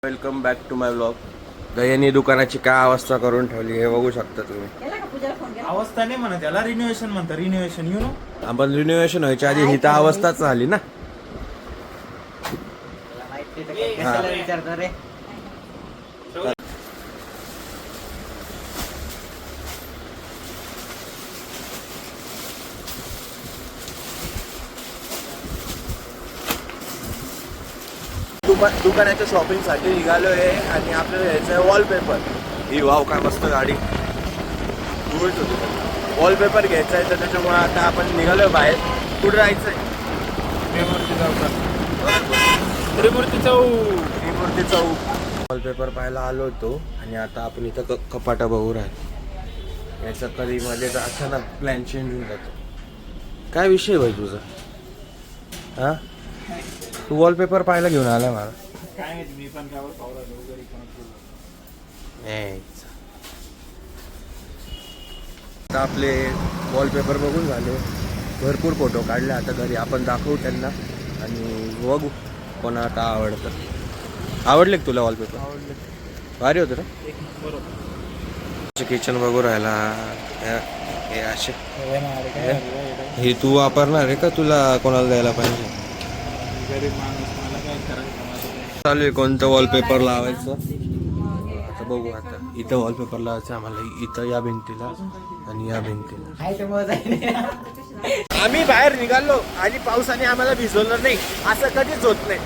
Welcome back to my blog. दयानी दुकानाची काय अवस्था करून ठेवली हे बघू शकता तुम्ही. अवस्था नाही म्हणत त्याला, रिनोव्हेशन म्हणतात. रिनोव्हेशन आपण रिनोव्हेशन व्हायच्या आधी ही तर अवस्थाच झाली ना. विचारतो रे. दुकानाच्या शॉपिंग साठी निघालोय आणि आपल्याला घ्यायचं आहे वॉलपेपर. ही वाव काय मस्त गाडी वॉलपेपर घ्यायचा आहे तर त्याच्यामुळे आता आपण निघालोय बाहेर. कुठे जायचंय? त्रिमूर्ती चौक. वॉलपेपर पाहायला आलो होतो आणि आता आपण इथं कपाटा बघू राहिलो. याचं कधी मध्ये अचानक प्लॅन चेंज होऊन जातो. काय विषय भाई तुझा? हा, तू वॉलपेपर पाहायला घेऊन आलाय मला. काय माहिती, मी पण त्यावर पावला वगैरे. आता आपले वॉलपेपर बघून झाले, भरपूर फोटो काढले. आता घरी आपण दाखवू त्यांना आणि बघू कोणा आता आवडतं. आवडले का तुला वॉलपेपर? आवडले, भारी होतं ना. बरोबर. किचन बघू राहिला. हे असे हे तू वापरणार आहे का तुला कोणाला द्यायला पाहिजे? गरीब माणूस, मला काय करायचं. चालू आहे कोणतं वॉलपेपर लावायचं आता बघू. आता इथं वॉलपेपर लावायचं आम्हाला, इथं या भिंतीला आणि या भिंतीला. आम्ही बाहेर निघालो आणि पावसाने आम्हाला भिजवलं नाही, असं कधीच होत नाही.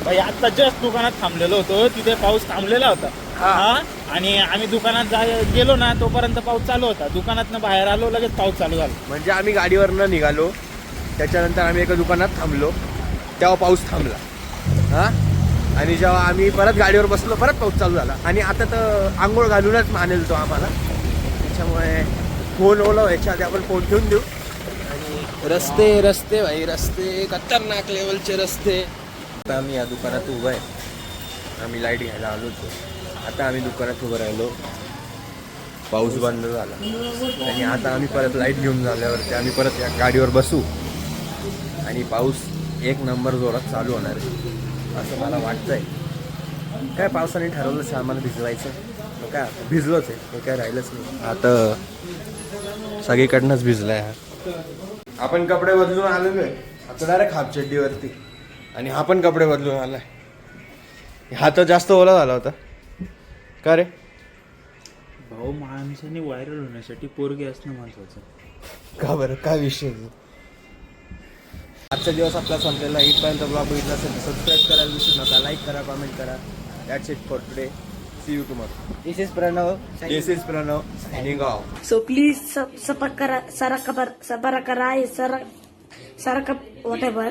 भाई आता जस्ट दुकानात थांबलेलो होतो, तिथे पाऊस थांबलेला होता. हा, आणि आम्ही दुकानात गेलो ना तोपर्यंत पाऊस चालू होता. दुकानातनं बाहेर आलो लगेच पाऊस चालू झाला. म्हणजे आम्ही गाडीवरनं निघालो, त्याच्यानंतर आम्ही एका दुकानात थांबलो, तेव्हा पाऊस थांबला. हा, आणि जेव्हा आम्ही परत गाडीवर बसलो परत पाऊस चालू झाला. आणि आता तर आंघोळ घालूनच मानेल तो आम्हाला. त्याच्यामुळे फोन ओला व्हायच्या आधी आपण फोन ठेवून देऊ. आणि रस्ते भाई, रस्ते खतरनाक लेवलचे रस्ते. आता आम्ही या दुकानात उभं आहे. आम्ही लाईट घ्यायला आलो होतो, आता आम्ही दुकानात उभं राहिलो. पाऊस बंद झाला आणि आता आम्ही परत लाईट घेऊन झाल्यावरती आम्ही परत या गाडीवर बसू आणि पाऊस एक नंबर जोरात चालू होणार आहे असं मला वाटतंय. काय पावसाने ठरवलंच आम्हाला भिजवायचं, मग काय भिजलोच आहे, मग काय राहिलंच नाही. आता सगळीकडनंच भिजलाय. आपण कपडे बदलून आलेलो आहे आता डायरेक्ट हाफ चड्डीवरती, आणि हा पण कपडे बदलून आलाय. हा तर जास्त ओला झाला होता का रे? भाऊ, माणसाने व्हायरल होण्यासाठी पोरगी असणं महत्वाचं. का बरं, काय विषय? आजचा दिवस आपला संपलेला. इथपर्यंत ब्लॉग बघितला असेल तर सबस्क्राईब करायला विसरू नका, लाईक करा, कमेंट करा. That's it for today. See you tomorrow. This is Pranav. Signing off. So please subscribe, Sarakapar, Sabarakara, Sarakap, whatever.